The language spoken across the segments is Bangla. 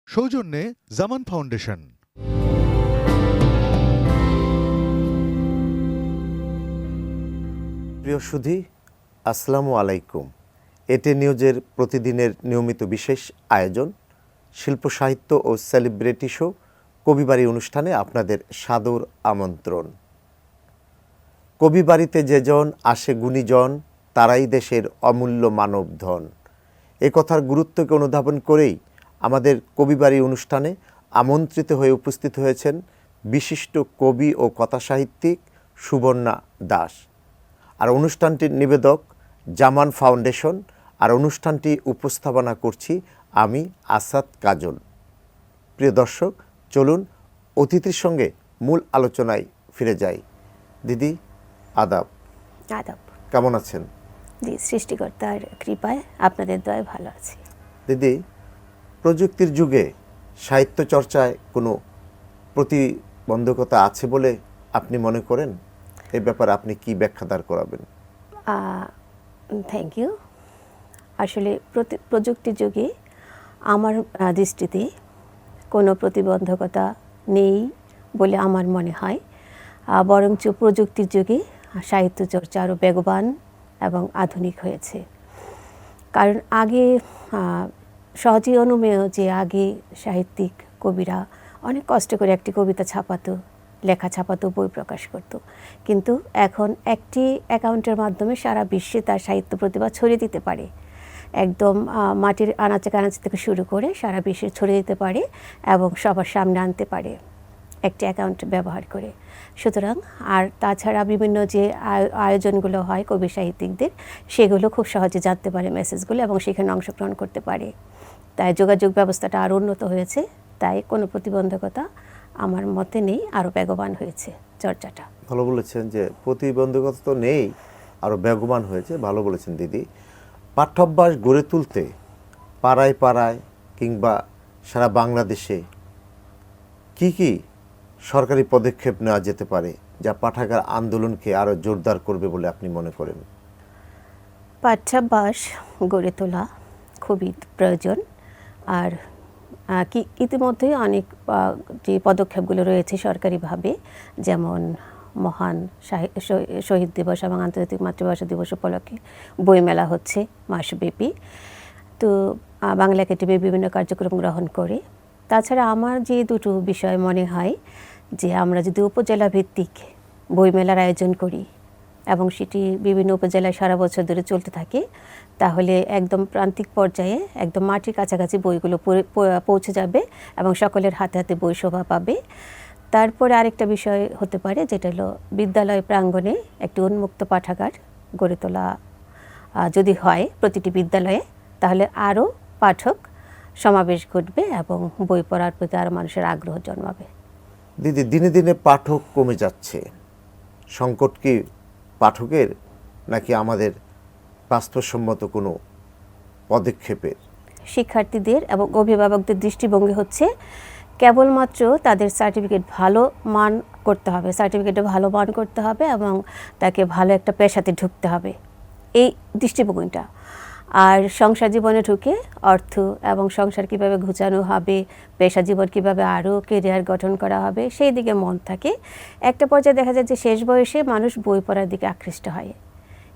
সৌজন্যে জামান ফাউন্ডেশন। প্রিয় সুধী, আসসালামু আলাইকুম। এটে নিউজের প্রতিদিনের নিয়মিত বিশেষ আয়োজন শিল্প সাহিত্য ও সেলিব্রিটি শো কবিবাড়ি অনুষ্ঠানে আপনাদের সাদর আমন্ত্রণ। কবিবাড়িতে যেজন আসে গুণীজন, তারাই দেশের অমূল্য মানবধন। এ কথার গুরুত্বকে অনুধাবন করেই আমাদের কবিবাড়ি অনুষ্ঠানে আমন্ত্রিত হয়ে উপস্থিত হয়েছেন বিশিষ্ট কবি ও কথাসাহিত্যিক সুবর্ণা দাস। আর অনুষ্ঠানটির নিবেদক জামান ফাউন্ডেশন। আর অনুষ্ঠানটি উপস্থাপনা করছি আমি আসাদ কাজল। প্রিয় দর্শক, চলুন অতিথির সঙ্গে মূল আলোচনায় ফিরে যাই। দিদি, আদাব। আদাব। কেমন আছেন? জি, সৃষ্টিকর্তার কৃপায় আপনাদের দয়ায় ভালো আছি। দিদি, প্রযুক্তির যুগে সাহিত্য চর্চায় কোনো প্রতিবন্ধকতা আছে বলে আপনি মনে করেন? এই ব্যাপারে আপনি কি ব্যাখ্যা দাঁড় করাবেন? Thank you. আসলে প্রযুক্তির যুগে আমার দৃষ্টিতে কোনো প্রতিবন্ধকতা নেই বলে আমার মনে হয়, বরঞ্চ প্রযুক্তির যুগে সাহিত্য চর্চা আরও বেগবান এবং আধুনিক হয়েছে। কারণ আগে সহজেই অনুমেয় যে আগে সাহিত্যিক কবিরা অনেক কষ্ট করে একটি কবিতা ছাপাতো, লেখা ছাপাতো, বই প্রকাশ করত। কিন্তু এখন একটি অ্যাকাউন্টের মাধ্যমে সারা বিশ্বে তার সাহিত্য প্রতিভা ছড়িয়ে দিতে পারে। একদম মাটির আনাচে কানাচে থেকে শুরু করে সারা বিশ্বে ছড়িয়ে দিতে পারে এবং সবার সামনে আনতে পারে একটি অ্যাকাউন্ট ব্যবহার করে। সুতরাং আর তাছাড়া বিভিন্ন যে আয়োজনগুলো হয় কবি সাহিত্যিকদের, সেগুলো খুব সহজে জানতে পারে মেসেজগুলো এবং সেখানে অংশগ্রহণ করতে পারে। তাই যোগাযোগ ব্যবস্থাটা আরও উন্নত হয়েছে। তাই কোনো প্রতিবন্ধকতা আমার মতে নেই, আরও বেগবান হয়েছে চর্চাটা। ভালো বলেছেন যে প্রতিবন্ধকতা তো নেই, আরও বেগবান হয়েছে। ভালো বলেছেন দিদি। পাঠ্যাভ্যাস গড়ে তুলতে পাড়ায় পাড়ায় কিংবা সারা বাংলাদেশে কি কি সরকারি পদক্ষেপ নেওয়া যেতে পারে যা পাঠাগার আন্দোলনকে আরও জোরদার করবে বলে আপনি মনে করেন? পাঠ্যাভ্যাস গড়ে তোলা খুবই প্রয়োজন। আর ইতিমধ্যেই অনেক যে পদক্ষেপগুলো রয়েছে সরকারিভাবে, যেমন মহান শহীদ দিবস এবং আন্তর্জাতিক মাতৃভাষা দিবস উপলক্ষে বইমেলা হচ্ছে মাসব্যাপী। তো বাংলা একাডেমি বিভিন্ন কার্যক্রম গ্রহণ করে। তাছাড়া আমার যে দুটো বিষয় মনে হয় যে আমরা যদি উপজেলা ভিত্তিক বইমেলার আয়োজন করি এবং সেটি বিভিন্ন উপজেলায় সারা বছর ধরে চলতে থাকে, তাহলে একদম প্রান্তিক পর্যায়ে একদম মাটির কাছাকাছি বইগুলো পৌঁছে যাবে এবং সকলের হাতে হাতে বই শোভা পাবে। তারপরে আরেকটা বিষয় হতে পারে, যেটা হলো বিদ্যালয় প্রাঙ্গণে একটি উন্মুক্ত পাঠাগার গড়ে তোলা যদি হয় প্রতিটি বিদ্যালয়ে, তাহলে আরও পাঠক সমাবেশ ঘটবে এবং বই পড়ার প্রতি আরও মানুষের আগ্রহ জন্মাবে। দিদি, দিনে দিনে পাঠক কমে যাচ্ছে। সংকট কি পাঠকের নাকি আমাদের বাস্তবসম্মত কোনো পদক্ষেপের? শিক্ষার্থীদের এবং অভিভাবকদের দৃষ্টিভঙ্গি হচ্ছে কেবলমাত্র তাদের সার্টিফিকেট ভালো মান করতে হবে, সার্টিফিকেটে ভালো মান করতে হবে এবং তাকে ভালো একটা পেশাতে ঢুকতে হবে, এই দৃষ্টিভঙ্গিটা। আর সংসার জীবনে ঢুকে অর্থ এবং সংসার কিভাবে ঘুচানো হবে, পেশা জীবন কিভাবে আরও কেরিয়ার গঠন করা হবে, সেই দিকে মন থাকে। একটা পর্যায়ে দেখা যায় যে শেষ বয়সে মানুষ বই পড়ার দিকে আকৃষ্ট হয়।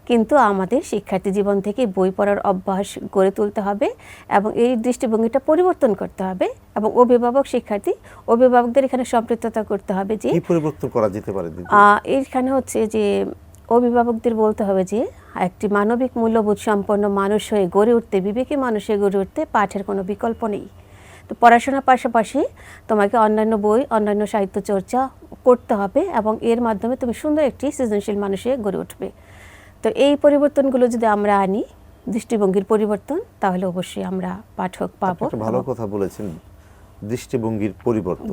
কিন্তু আমাদের শিক্ষার্থী জীবন থেকে বই পড়ার অভ্যাস গড়ে তুলতে হবে এবং এই দৃষ্টিভঙ্গিটা পরিবর্তন করতে হবে এবং অভিভাবকদের এখানে সম্পৃক্ততা করতে হবে। যে কি পরিবর্তন করা যেতে পারে দিদি? এইখানে হচ্ছে যে অভিভাবকদের বলতে হবে যে একটি মানবিক মূল্যবোধ সম্পন্ন মানুষ হয়ে গড়ে উঠতে, বিবেকী মানুষ হয়ে গড়ে উঠতে পাঠের কোনো বিকল্প নেই। তো পড়াশোনার পাশাপাশি তোমাকে অন্যান্য বই, অন্যান্য সাহিত্য চর্চা করতে হবে এবং এর মাধ্যমে তুমি সুন্দর একটি সৃজনশীল মানুষ হয়ে গড়ে উঠবে। তো এই পরিবর্তনগুলো যদি আমরা আনি, দৃষ্টিভঙ্গির পরিবর্তন, তাহলে অবশ্যই আমরা পাঠক পাবো। ভালো কথা বলেছেন, দৃষ্টিভঙ্গির পরিবর্তন।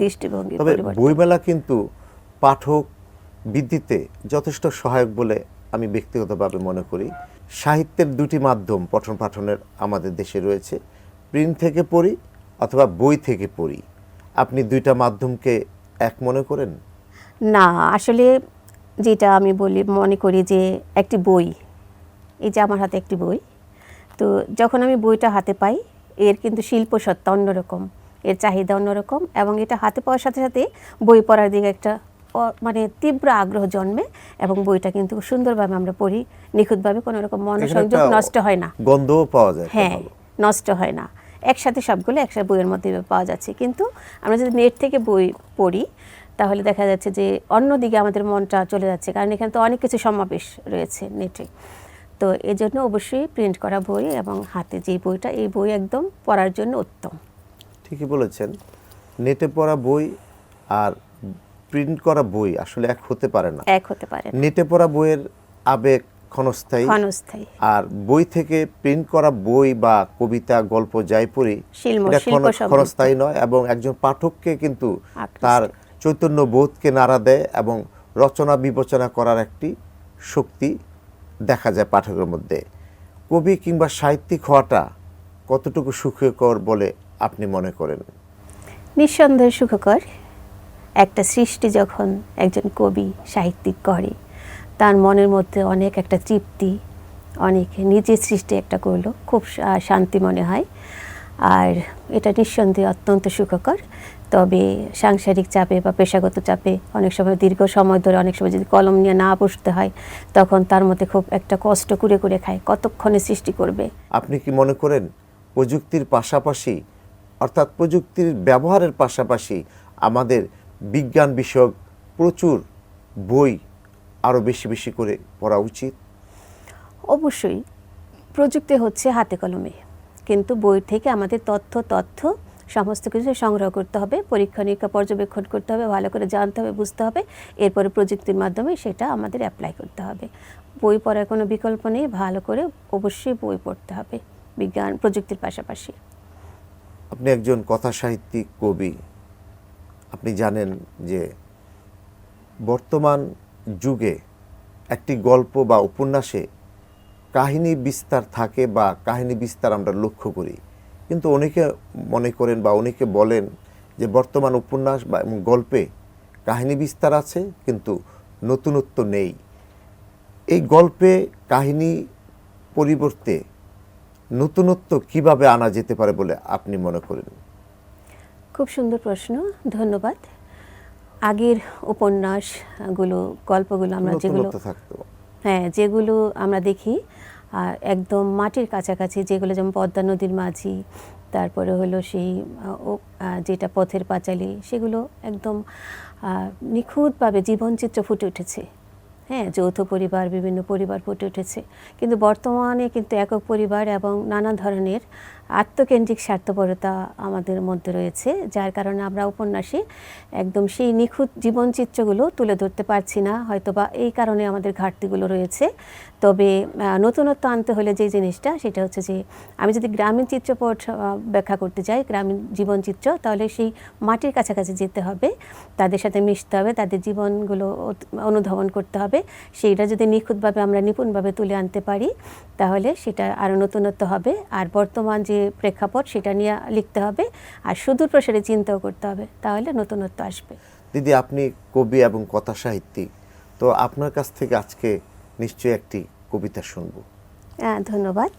তবে বইমেলা কিন্তু পাঠক বৃদ্ধিতে যথেষ্ট সহায়ক বলে আমি ব্যক্তিগতভাবে মনে করি। সাহিত্যের দুটি মাধ্যম পঠন পাঠনের আমাদের দেশে রয়েছে, প্রিন্ট থেকে পড়ি অথবা বই থেকে পড়ি। আপনি দুইটা মাধ্যমকে এক মনে করেন? না, আসলে যেটা আমি মনে করি যে একটি বই, এই যে আমার হাতে একটি বই, তো যখন আমি বইটা হাতে পাই, এর কিন্তু শিল্প সত্তা অন্যরকম। এর চাহিদা অন্যরকম, এবং এটা হাতে পাওয়ার সাথে সাথে বই পড়ার দিকে একটা মানে তীব্র আগ্রহ জন্মে, এবং বইটা কিন্তু খুব সুন্দরভাবে আমরা পড়ি, নিখুঁতভাবে, কোনো রকম এখানে মনোসংযোগ একটা নষ্ট হয় না। গন্ধও পাওয়া যায়, হ্যাঁ, নষ্ট হয় না, একসাথে সবগুলো একসাথে বইয়ের মধ্যে পাওয়া যাচ্ছে। কিন্তু আমরা যদি নেট থেকে বই পড়ি তাহলে দেখা যাচ্ছে যে অন্যদিকে আমাদের মনটা চলে যাচ্ছে, কারণ এখানে তো অনেক কিছু সমাবেশ রয়েছে নেটে। তো এজন্য অবশ্যই প্রিন্ট করা বই এবং হাতে যে বইটা, এই বই একদম পড়ার জন্য উত্তম। ঠিকই বলেছেন, নেটে পড়া বই আর প্রিন্ট করা বই আসলে এক হতে পারে না। এক হতে পারে না। নেটে পড়া বইয়ের আবেগ ক্ষণস্থায়ী, ক্ষণস্থায়ী। আর বই থেকে প্রিন্ট করা বই বা কবিতা, গল্প যাই পড়ি এটা ক্ষণস্থায়ী নয়, এবং একজন পাঠককে কিন্তু তার চৈতন্য বোধকে নাড়া দেয় এবং রচনা বিবেচনা করার একটি শক্তি দেখা যায় পাঠকের মধ্যে। কবি কিংবা সাহিত্যিক হওয়াটা কতটুকু সুখকর বলে আপনি মনে করেন? নিঃসন্দেহে সুখকর। একটা সৃষ্টি যখন একজন কবি সাহিত্যিক করে, তার মনের মধ্যে অনেক একটা তৃপ্তি, অনেক নিজের সৃষ্টি একটা করলো, খুব শান্তি মনে হয়। আর এটা নিঃসন্দেহে অত্যন্ত সুখকর। তবে সাংসারিক চাপে বা পেশাগত চাপে অনেক সময় দীর্ঘ সময় ধরে, অনেক সময় যদি কলম নিয়ে না বসতে হয়, তখন তার মধ্যে খুব একটা কষ্ট কুরে কুরে খায়, কতক্ষণে সৃষ্টি করবে। আপনি কি মনে করেন প্রযুক্তির পাশাপাশি, অর্থাৎ প্রযুক্তির ব্যবহারের পাশাপাশি আমাদের বিজ্ঞান বিষয়ক প্রচুর বই আরও বেশি বেশি করে পড়া উচিত? অবশ্যই, প্রযুক্তি হচ্ছে হাতে কলমে, কিন্তু বই থেকে আমাদের তথ্য সমস্ত কিছু সংগ্রহ করতে হবে, পরীক্ষা নিরীক্ষা পর্যবেক্ষণ করতে হবে, ভালো করে জানতে হবে, বুঝতে হবে, এরপরে প্রযুক্তির মাধ্যমে সেটা আমাদের অ্যাপ্লাই করতে হবে। বই পড়ার কোনো বিকল্প নেই, ভালো করে অবশ্যই বই পড়তে হবে বিজ্ঞান প্রযুক্তির পাশাপাশি। আপনি একজন কথা সাহিত্যিক, কবি। আপনি জানেন যে বর্তমান যুগে একটি গল্প বা উপন্যাসে কাহিনী বিস্তার থাকে বা কাহিনী বিস্তার আমরা লক্ষ্য করি, কিন্তু অনেকে মনে করেন বা অনেকে বলেন যে বর্তমান উপন্যাস বা গল্পে কাহিনী বিস্তার আছে কিন্তু নতুনত্ব নেই। এই গল্পে কাহিনী পরিবর্তে নতুনত্ব কিভাবে আনা যেতে পারে বলে আপনি মনে করেন? খুব সুন্দর প্রশ্ন, ধন্যবাদ। আগের উপন্যাসগুলো, গল্পগুলো আমরা যেগুলো যেগুলো আমরা দেখি একদম মাটির কাছাকাছি, যেগুলো যেমন পদ্মা নদীর মাঝি, তারপরে হলো সেই যেটা পথের পাঁচালী, সেগুলো একদম নিখুঁতভাবে জীবনচিত্র ফুটে উঠেছে। হ্যাঁ, যৌথ পরিবার, বিভিন্ন পরিবার ফুটে উঠেছে। কিন্তু বর্তমানে কিন্তু একক পরিবার এবং নানা ধরনের আত্মকেন্দ্রিক স্বার্থপরতা আমাদের মধ্যে রয়েছে, যার কারণে আমরা উপন্যাসে একদম সেই নিখুঁত জীবনচিত্রগুলো তুলে ধরতে পারছি না, হয়তো বা এই কারণে আমাদের ঘাটতিগুলো রয়েছে। তবে নতুনত্ব আনতে হলে যে জিনিসটা, সেটা হচ্ছে যে আমি যদি গ্রামীণ চিত্রপট ব্যাখ্যা করতে যাই, গ্রামীণ জীবনচিত্র, তাহলে সেই মাটির কাছাকাছি যেতে হবে, তাদের সাথে মিশতে হবে, তাদের জীবনগুলো অনুধাবন করতে হবে। সেইটা যদি নিখুঁতভাবে আমরা নিপুণভাবে তুলে আনতে পারি, তাহলে সেটা আরও নতুনত্ব হবে। আর বর্তমান যে প্রেক্ষাপট, সেটা নিয়ে লিখতে হবে, আর সুদূর প্রসারে চিন্তাও করতে হবে, তাহলে নতুনত্ব আসবে। দিদি, আপনি কবি এবং কথা সাহিত্যিক, তো আপনার কাছ থেকে আজকে নিশ্চয়ই একটি কবিতা শুনব। ধন্যবাদ।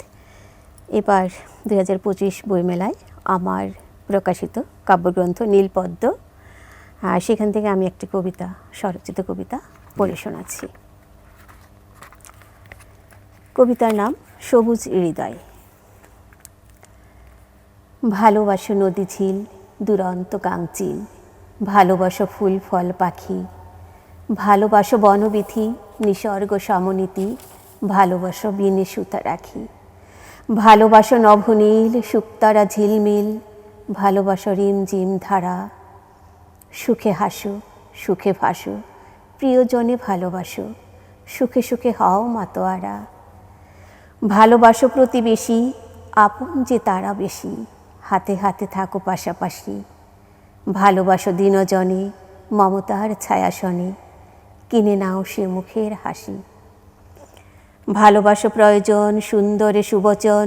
এবার 2025 বইমেলায় আমার প্রকাশিত কাব্যগ্রন্থ নীলপদ্ম, সেখান থেকে আমি একটি কবিতা, স্বরচিত কবিতা পড়ে শোনাচ্ছি। কবিতার নাম সবুজ হৃদয়। ভালোবাসো নদী ঝিল, দুরন্ত গাংচিল, ভালোবাসো ফুল ফল পাখি, ভালোবাসো বনবিথি, নিসর্গ সমনীতি, ভালোবাসো বিনে সুতা রাখি, ভালোবাসো নভনীল শুকতারা ঝিলমিল, ভালোবাসো রিমঝিম ধারা, সুখে হাসো সুখে ভাসো, প্রিয়জনে ভালোবাসো, সুখে সুখে হও মাতোয়ারা, ভালোবাসো প্রতিবেশী, আপন যে তারা বেশি, হাতে হাতে থাকো পাশাপাশি, ভালোবাসো দিনজনে, মমতার ছায়াসনে, কিনে নাও সে মুখের হাসি, ভালোবাসো প্রয়োজন সুন্দরে সুবচন,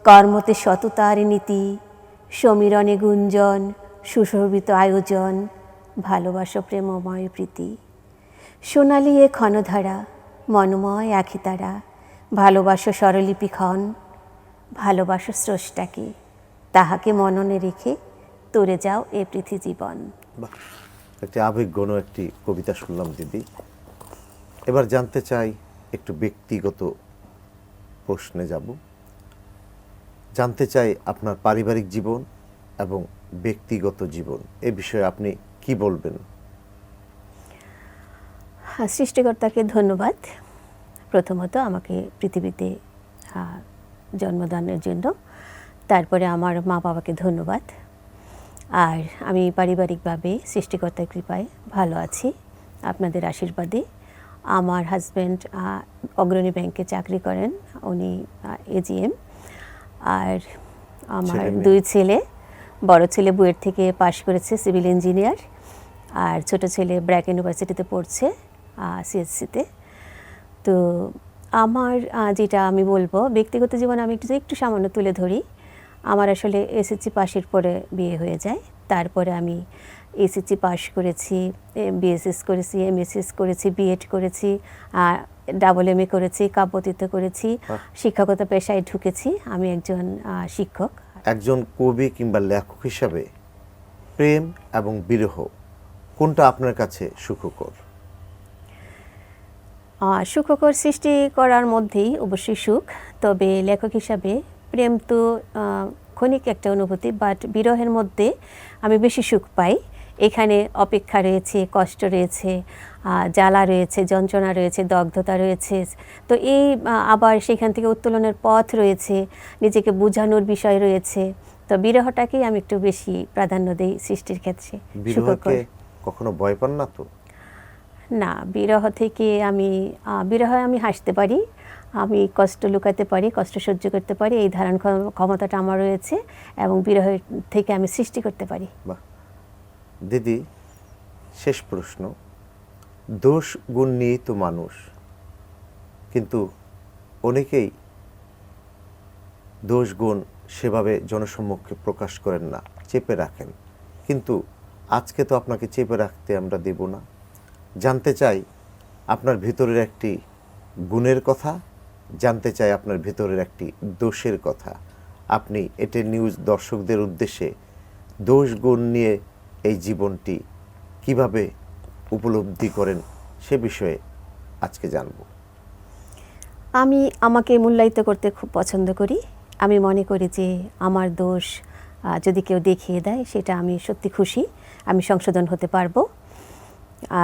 কর্মতে সততার নীতি, সমীরণে গুঞ্জন, সুশোভিত আয়োজন, ভালোবাসো প্রেমময় প্রীতি, সোনালি এ ক্ষণধারা, মনময় আখি তারা, ভালোবাসো স্বরলিপি ক্ষণ, ভালোবাসো স্রষ্টাকে, তাহাকে মননে রেখে তোরে যাও এ পৃথি জীবন। বাহ, একটি আবেগঘন একটি কবিতা শুনলাম দিদি। এবার জানতে চাই, একটু ব্যক্তিগত প্রশ্নে যাব। জানতে চাই আপনার পারিবারিক জীবন এবং ব্যক্তিগত জীবন, এ বিষয়ে আপনি কি বলবেন? সৃষ্টিকর্তাকে ধন্যবাদ প্রথমত আমাকে পৃথিবীতে জন্মদানের জন্য। তারপরে আমার মা বাবাকে ধন্যবাদ। আর আমি পারিবারিকভাবে সৃষ্টিকর্তার কৃপায় ভালো আছি, আপনাদের আশীর্বাদে। আমার হাজব্যান্ড অগ্রণী ব্যাংকে চাকরি করেন, উনি এজিএম। আর আমার ছেলে মেয়ে? 2 ছেলে। বড় ছেলে বুয়েট থেকে পাশ করেছে সিভিল ইঞ্জিনিয়ার, আর ছোট ছেলে ব্র্যাক ইউনিভার্সিটিতে পড়ছে সিএসসিতে। তো আমার যেটা আমি বলবো ব্যক্তিগত জীবন, আমি একটু সামান্য তুলে ধরি। আমার আসলে এসএসসি পাশের পরে বিয়ে হয়ে যায়। তারপরে আমি এসএসসি পাশ করেছি, বিএসএস করেছি, এমএসএস করেছি, বিএড করেছি, ডাবল এমএ করেছি, কাব্যতীর্থ করেছি, শিক্ষকতা পেশায় ঢুকেছি। আমি একজন শিক্ষক। একজন কবি কিংবা লেখক হিসাবে প্রেম এবং বিরহ কোনটা আপনার কাছে সুখকর? সুখকর সৃষ্টি করার মধ্যেই অবশ্যই সুখ, তবে লেখক হিসাবে প্রেম তো ক্ষণিক একটা অনুভূতি, বাট বিরহের মধ্যে আমি বেশি সুখ পাই। এখানে অপেক্ষা রয়েছে, কষ্ট রয়েছে, জ্বালা রয়েছে, যন্ত্রণা রয়েছে, দগ্ধতা রয়েছে। তো এই আবার সেখান থেকে উত্তোলনের পথ রয়েছে, নিজেকে বোঝানোর বিষয় রয়েছে। তো বিরহটাকেই আমি একটু বেশি প্রাধান্য দিই সৃষ্টির ক্ষেত্রে। বিরহকে কখনো ভয় পান না তো? না, বিরহ থেকে বিরহে আমি হাসতে পারি, আমি কষ্ট লুকাতে পারি, কষ্ট সহ্য করতে পারি, এই ধারণ ক্ষমতাটা আমার রয়েছে, এবং বিরহের থেকে আমি সৃষ্টি করতে পারি। বাহ দিদি, শেষ প্রশ্ন। দোষ গুণ নিয়েই তো মানুষ, কিন্তু অনেকেই দোষ গুণ সেভাবে জনসম্মুখে প্রকাশ করেন না, চেপে রাখেন। কিন্তু আজকে তো আপনাকে চেপে রাখতে আমরা দেব না। জানতে চাই আপনার ভিতরের একটি গুণের কথা, জানতে চাই আপনার ভিতরের একটি দোষের কথা। আপনি এটেল নিউজ দর্শকদের উদ্দেশ্যে দোষ গুণ নিয়ে এই জীবনটি কিভাবে উপলব্ধি করেন সে বিষয়ে আজকে জানব। আমি আমাকে মূল্যায়িত করতে খুব পছন্দ করি। আমি মনে করি যে আমার দোষ যদি কেউ দেখিয়ে দেয়, সেটা আমি সত্যি খুশি, আমি সংশোধন হতে পারবো।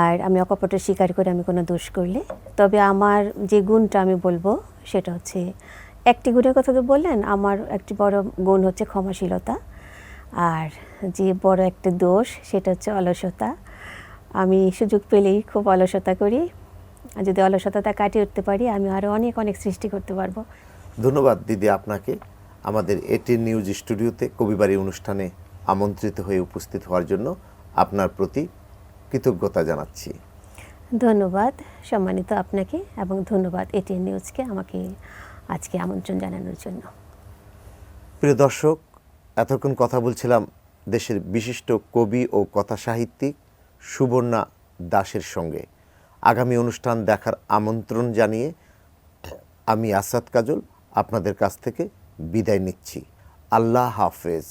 আর আমি অকপটে স্বীকার করে আমি কোনো দোষ করলে। তবে আমার যে গুণটা আমি বলবো সেটা হচ্ছে, একটি গুণের কথা তো বললেন, আমার একটি বড় গুণ হচ্ছে ক্ষমাশীলতা। আর যে বড় একটা দোষ সেটা হচ্ছে অলসতা। আমি সুযোগ পেলেই খুব অলসতা করি। আর যদি অলসতাটা কাটিয়ে উঠতে পারি, আমি আরও অনেক অনেক সৃষ্টি করতে পারবো। ধন্যবাদ দিদি আপনাকে আমাদের এটেল নিউজ স্টুডিওতে কবিবাড়ি অনুষ্ঠানে আমন্ত্রিত হয়ে উপস্থিত হওয়ার জন্য আপনার প্রতি কৃতজ্ঞতা জানাচ্ছি। ধন্যবাদ সম্মানিত আপনাকে, এবং ধন্যবাদ এটিএন নিউজকে আমাকে আজকে আমন্ত্রণ জানানোর জন্য। প্রিয় দর্শক, এতক্ষণ কথা বলছিলাম দেশের বিশিষ্ট কবি ও কথা সাহিত্যিক সুবর্ণা দাসের সঙ্গে। আগামী অনুষ্ঠান দেখার আমন্ত্রণ জানিয়ে আমি আসাদ কাজল আপনাদের কাছ থেকে বিদায় নিচ্ছি। আল্লাহ হাফেজ।